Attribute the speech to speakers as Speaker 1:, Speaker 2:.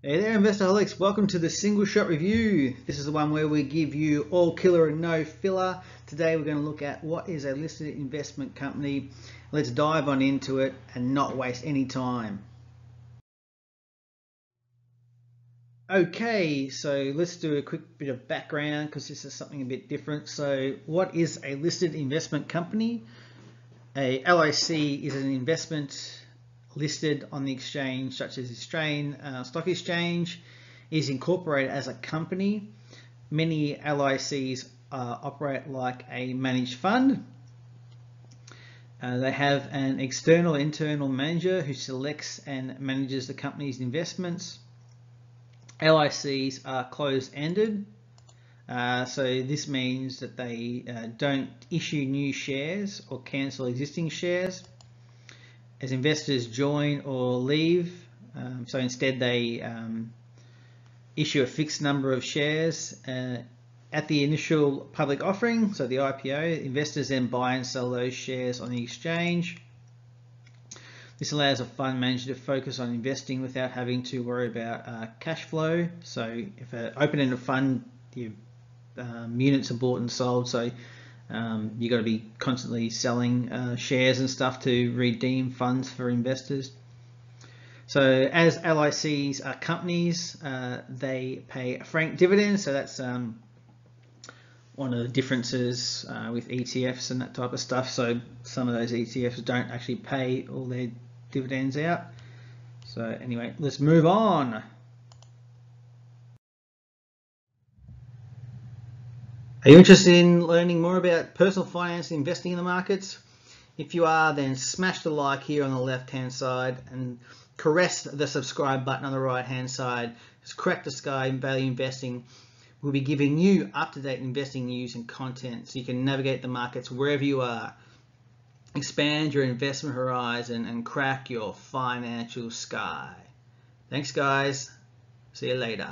Speaker 1: Hey there, Investorholics. Welcome to the Single Shot Review. This is the one where we give you all killer and no filler. Today we're going to look at what is a listed investment company. Let's dive on into it and not waste any time. Okay, so let's do a quick bit of background because this is something a bit different. So what is a listed investment company? A LIC is an investment listed on the exchange, such as the Australian Stock Exchange, is incorporated as a company. Many LICs operate like a managed fund. They have an external internal manager who selects and manages the company's investments. LICs are closed-ended, so this means that they don't issue new shares or cancel existing shares as investors join or leave. So instead they issue a fixed number of shares at the initial public offering, so the IPO. Investors then buy and sell those shares on the exchange. This allows a fund manager to focus on investing without having to worry about cash flow. So if an open-ended fund, units are bought and sold, so you've got to be constantly selling shares and stuff to redeem funds for investors. So as LICs are companies, they pay a franked dividend. So that's one of the differences with ETFs and that type of stuff. So some of those ETFs don't actually pay all their dividends out. So anyway, let's move on. Are you interested in learning more about personal finance and investing in the markets? If you are, then smash the like here on the left hand side and caress the subscribe button on the right hand side. It's Crack the Sky Value Investing. We'll be giving you up-to-date investing news and content so you can navigate the markets wherever you are. Expand your investment horizon and crack your financial sky. Thanks guys. See you later.